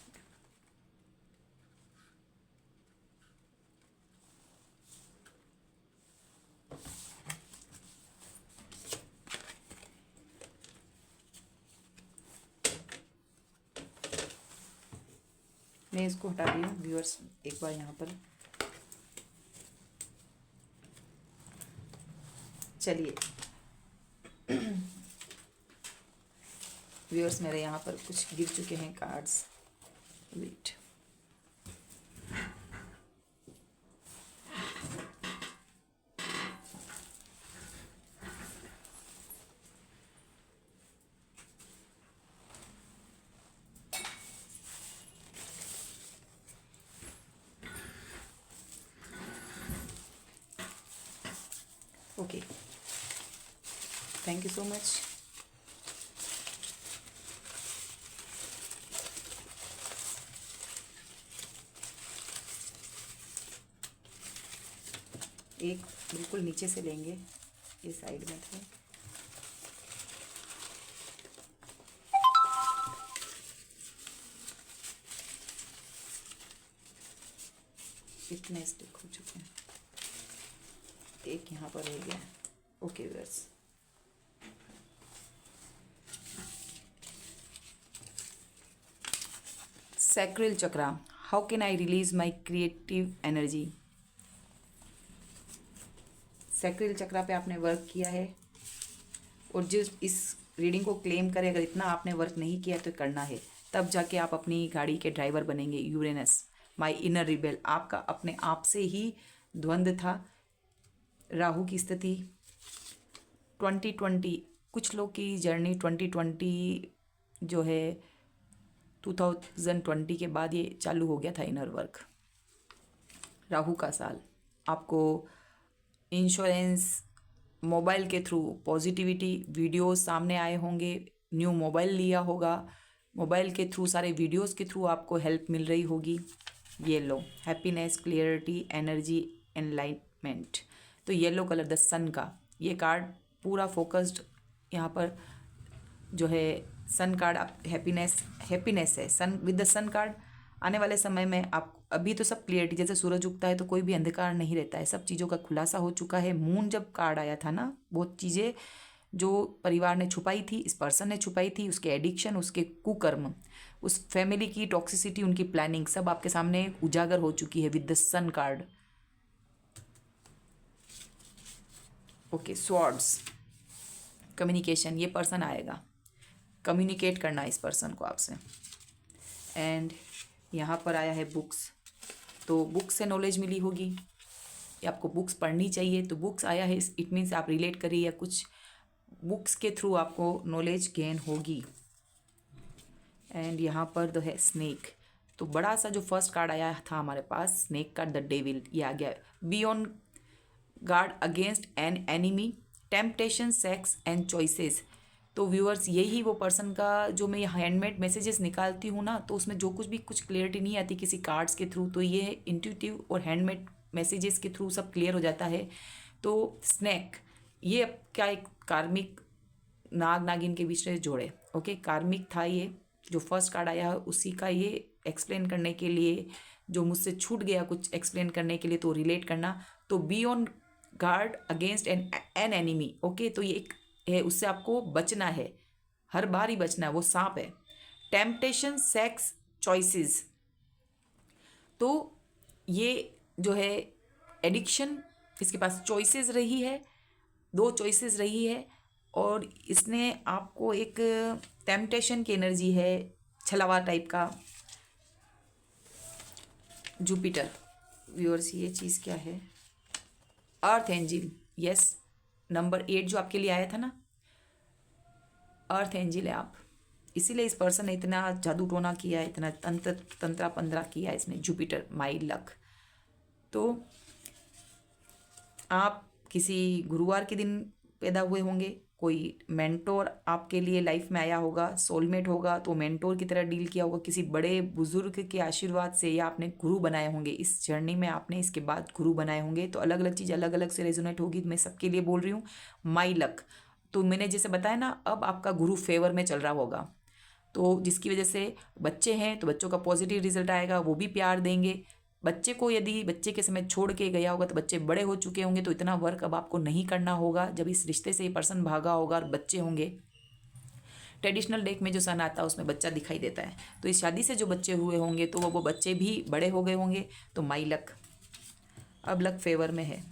मैं इसको हटा रही हूँ व्यूअर्स, एक बार यहाँ पर। चलिए व्यूअर्स, मेरे यहाँ पर कुछ गिर चुके हैं cards. Wait. Okay, thank you so much. एक बिल्कुल नीचे से लेंगे, ये साइड में थे। इतने स्टिक हो चुके हैं, एक यहाँ पर रह गया। Okay viewers, sacral chakra, how can I release my creative energy. Sacral chakra पे आपने वर्क किया है, और जो इस रीडिंग को क्लेम करे, अगर इतना आपने वर्क नहीं किया तो करना है, तब जाके आप अपनी गाड़ी के ड्राइवर बनेंगे। यूरेनस, माई इनर रिबेल, आपका अपने आप से ही द्वंद्व था। राहु की स्थिति 2020, कुछ लोग की जर्नी 2020 जो है 2020 के बाद ये चालू हो गया था इनर वर्क। राहु का साल, आपको इंश्योरेंस, मोबाइल के थ्रू पॉजिटिविटी वीडियोस सामने आए होंगे, न्यू मोबाइल लिया होगा, मोबाइल के थ्रू सारे वीडियोस के थ्रू आपको हेल्प मिल रही होगी। Yellow, happiness, clarity, energy, enlightenment. तो येलो कलर द सन का ये कार्ड पूरा फोकस्ड यहाँ पर जो है सन कार्ड, आप हैप्पीनेस है। Sun with the sun card, आने वाले समय में आप, अभी तो सब क्लियरिटी, जैसे सूरज उगता है तो कोई भी अंधकार नहीं रहता है, सब चीज़ों का खुलासा हो चुका है। मून जब कार्ड आया था ना, बहुत चीज़ें जो परिवार ने छुपाई थी, इस पर्सन ने छुपाई थी, उसके एडिक्शन, उसके कुकर्म, उस फैमिली की टॉक्सिसिटी, उनकी प्लानिंग, सब आपके सामने उजागर हो चुकी है with the sun card. Okay, swords, communication, ये पर्सन आएगा, कम्युनिकेट करना इस पर्सन को आपसे। एंड यहाँ पर आया है बुक्स, तो बुक्स से नॉलेज मिली होगी, या आपको बुक्स पढ़नी चाहिए, तो बुक्स आया है, इट मीन्स आप रिलेट करिए, या कुछ बुक्स के थ्रू आपको नॉलेज गेन होगी। एंड यहाँ पर तो है स्नेक, तो बड़ा सा जो फर्स्ट कार्ड आया था हमारे पास, स्नेक कार्ड, द डेविल, ये आ गया। Be on guard against an enemy, temptation, sex and choices. तो व्यूअर्स, यही वो पर्सन का, जो मैं हैंडमेड मैसेजेस निकालती हूँ ना, तो उसमें जो कुछ भी कुछ क्लियरिटी नहीं आती किसी कार्ड्स के थ्रू, तो ये इंट्यूटिव और हैंडमेड मैसेजेस के थ्रू सब क्लियर हो जाता है। तो स्नैक, ये अब क्या, एक कार्मिक नाग नागिन के बीच में जोड़े। ओके, कार्मिक था ये जो फर्स्ट कार्ड आया है, उसी का ये एक्सप्लेन करने के लिए, जो मुझसे छूट गया कुछ एक्सप्लेन करने के लिए, तो रिलेट करना। तो be on guard against an enemy. Okay, तो ये एक है, उससे आपको बचना है, हर बार ही बचना है, वो सांप है। टेम्पटेशन, सेक्स, चॉइसेस, तो ये जो है एडिक्शन, इसके पास चॉइसेस रही है, 2 चॉइसेस रही है, और इसने आपको एक टेम्पटेशन की एनर्जी है, छलावा टाइप का। जुपिटर, व्यूअर्स, ये चीज़ क्या है, अर्थ एंजिल, यस, नंबर 8 जो आपके लिए आया था ना, अर्थ एंजिल है आप, इसीलिए इस पर्सन ने इतना जादू टोना किया है, इतना तंत्रा पंद्रा किया है इसने। जुपिटर, माई लक, तो आप किसी गुरुवार के दिन पैदा हुए होंगे, कोई मेंटोर आपके लिए लाइफ में आया होगा, सोलमेट होगा, तो मेंटोर की तरह डील किया होगा, किसी बड़े बुजुर्ग के आशीर्वाद से, या आपने गुरु बनाए होंगे इस जर्नी में, आपने इसके बाद गुरु बनाए होंगे, तो अलग अलग चीज़ अलग अलग से रेजोनेट होगी, मैं सबके लिए बोल रही हूँ। माई लक, तो मैंने जैसे बताया ना, अब आपका गुरु फेवर में चल रहा होगा, तो जिसकी वजह से बच्चे हैं तो बच्चों का पॉजिटिव रिजल्ट आएगा, वो भी प्यार देंगे। बच्चे को यदि बच्चे के समय छोड़ के गया होगा तो बच्चे बड़े हो चुके होंगे, तो इतना वर्क अब आपको नहीं करना होगा। जब इस रिश्ते से ये पर्सन भागा होगा और बच्चे होंगे, ट्रेडिशनल डेक में जो सन आता है उसमें बच्चा दिखाई देता है, तो इस शादी से जो बच्चे हुए होंगे तो वो बच्चे भी बड़े हो गए होंगे। तो माई लक, अब लक फेवर में है।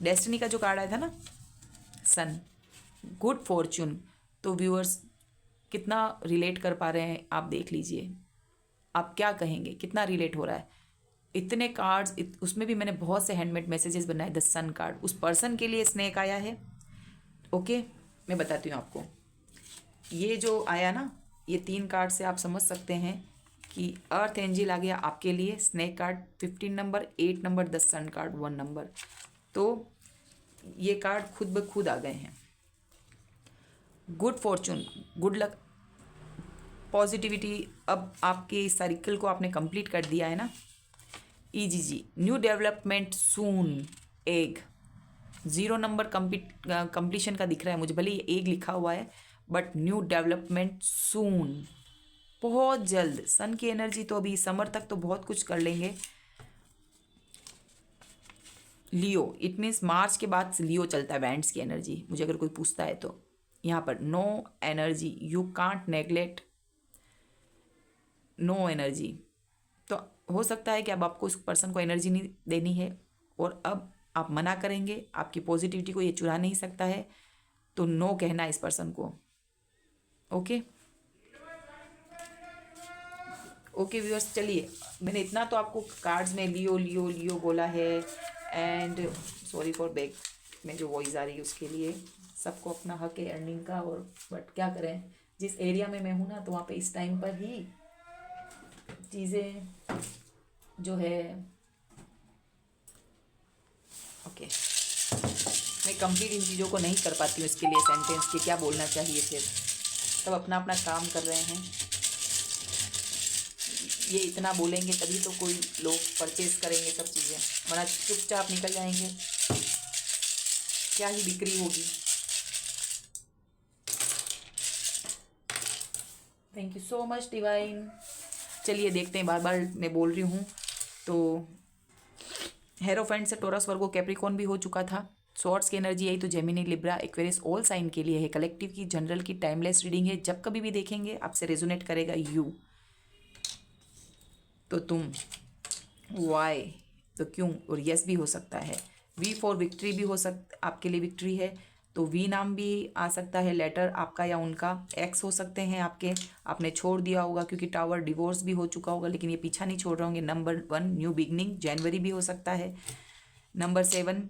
डेस्टिनी का जो कार्ड आया था ना, सन, गुड फॉर्चून, तो व्यूअर्स कितना रिलेट कर पा रहे हैं आप देख लीजिए, आप क्या कहेंगे, कितना रिलेट हो रहा है। इतने कार्ड्स, उसमें भी मैंने बहुत से हैंडमेड मैसेजेस बनाए। द सन कार्ड, उस पर्सन के लिए स्नेक आया है। ओके, मैं बताती हूँ आपको, ये जो आया ना, ये 3 कार्ड से आप समझ सकते हैं कि अर्थ एंजल आ गया आपके लिए, snake card 15 number, 8 number, the sun card 1 number. तो ये कार्ड खुद ब खुद आ गए हैं। Good fortune, good luck, positivity. अब आपके इस साइकिल को आपने कंप्लीट कर दिया है ना। ईजीजी, न्यू डेवलपमेंट सून, एग, 0 नंबर कंप्लीशन का दिख रहा है मुझे, भले ही एग लिखा हुआ है, बट न्यू डेवलपमेंट सून, बहुत जल्द। सन की एनर्जी तो अभी समर तक तो बहुत कुछ कर लेंगे। लियो, इट मीन्स मार्च के बाद लियो चलता है, बैंड्स की एनर्जी, मुझे अगर कोई पूछता है तो। यहाँ पर no energy, you can't neglect, no energy. तो हो सकता है कि अब आपको उस पर्सन को एनर्जी नहीं देनी है, और अब आप मना करेंगे, आपकी पॉजिटिविटी को ये चुरा नहीं सकता है, तो नो कहना इस पर्सन को। ओके ओके व्यूअर्स, चलिए, मैंने इतना तो आपको कार्ड्स में लियो लियो लियो बोला है। एंड सॉरी फॉर बैक में जो वॉइस आ रही है उसके लिए। सबको अपना हक है अर्निंग का, और बट क्या करें, जिस एरिया में मैं हूँ ना, तो वहाँ पे इस टाइम पर ही चीज़ें जो है, ओके, मैं कंप्लीट इन चीज़ों को नहीं कर पाती हूँ, इसके लिए सेंटेंस के क्या बोलना चाहिए, फिर सब अपना अपना काम कर रहे हैं। ये इतना बोलेंगे तभी तो कोई लोग परचेज करेंगे सब चीज़ें, वरना चुपचाप निकल जाएंगे, क्या ही बिक्री होगी। Thank you so much divine. चलिए देखते हैं, बार बार मैं बोल रही हूँ। तो हेरोफेंट से टोरस, वर्गो, कैप्रिकॉन भी हो चुका था। स्वॉर्ड्स की एनर्जी आई तो Gemini, Libra, Aquarius, all sign के लिए है। कलेक्टिव की, जनरल की टाइमलेस रीडिंग है, जब कभी भी देखेंगे आपसे रेजोनेट करेगा यू, तो तुम, वाई तो क्यों, और यस भी हो सकता है। वी फॉर विक्ट्री भी हो सकता, आपके लिए विक्ट्री है, तो वी नाम भी आ सकता है, लेटर आपका या उनका। एक्स हो सकते हैं आपके, आपने छोड़ दिया होगा क्योंकि टावर, डिवोर्स भी हो चुका होगा, लेकिन ये पीछा नहीं छोड़ रहे होंगे। नंबर 1 न्यू बिगनिंग, जनवरी भी हो सकता है। नंबर 7,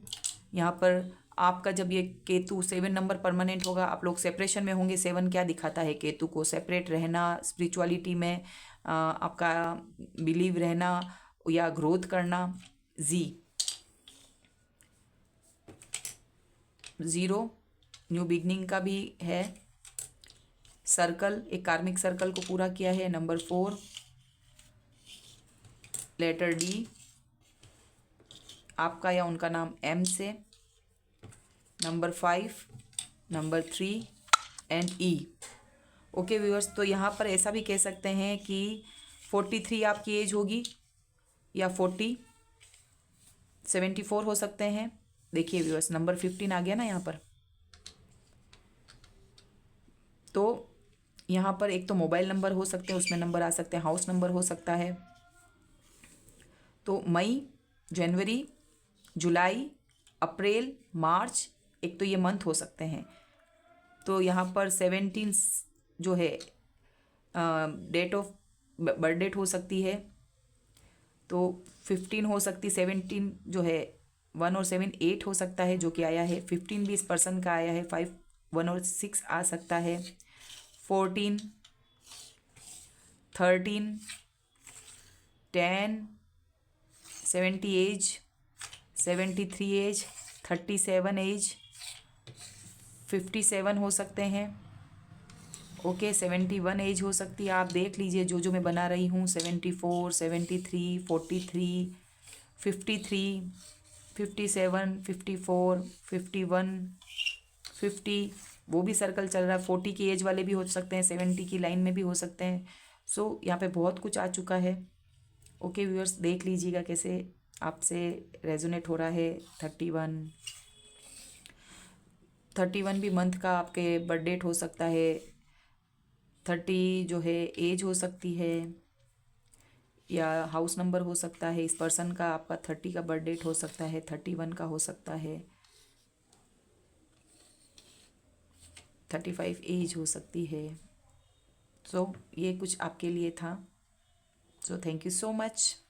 यहाँ पर आपका जब ये केतु 7 नंबर परमानेंट होगा, आप लोग सेपरेशन में होंगे। 7 क्या दिखाता है, केतु को सेपरेट रहना, स्पिरिचुअलिटी में आपका बिलीव रहना या ग्रोथ करना। जी 0 न्यू बिगनिंग का भी है। सर्कल, एक कार्मिक सर्कल को पूरा किया है। नंबर 4 लेटर डी, आपका या उनका नाम एम से। Number 5, number 3 and E. Okay viewers, तो यहाँ पर ऐसा भी कह सकते हैं कि 43 आपकी एज होगी, या 74 हो सकते हैं। देखिए व्यूअर्स, नंबर 15 आ गया ना यहाँ पर। तो यहाँ पर एक तो मोबाइल नंबर हो सकते हैं, उसमें नंबर आ सकते हैं, हाउस नंबर हो सकता है। तो मई, जनवरी, जुलाई, अप्रैल, मार्च, एक तो ये मंथ हो सकते हैं। तो यहाँ पर 17 जो है डेट ऑफ बर्थ डेट हो सकती है, तो 15 हो सकती, 17 जो है 1 और 7 8 हो सकता है जो कि आया है। 15 भी इस पर्सन का आया है, 5 1 और 6 आ सकता है। 14 13 10 70 एज, 73 एज, 37 एज, 57 हो सकते हैं। ओके 71 एज हो सकती है, आप देख लीजिए जो जो मैं बना रही हूँ। 74 73 43 53 57 54 51 50 वो भी सर्कल चल रहा है। 40 की एज वाले भी हो सकते हैं, 70 की लाइन में भी हो सकते हैं। सो यहाँ पे बहुत कुछ आ चुका है। ओके व्यूअर्स, देख लीजिएगा कैसे आपसे रेजोनेट हो रहा है। 31 भी मंथ का आपके बर्थ डेट हो सकता है। 30 जो है एज हो सकती है, या हाउस नंबर हो सकता है। इस पर्सन का आपका 30 का बर्थ डेट हो सकता है, 31 का हो सकता है, 35 एज हो सकती है। सो ये कुछ आपके लिए था। So thank you so much.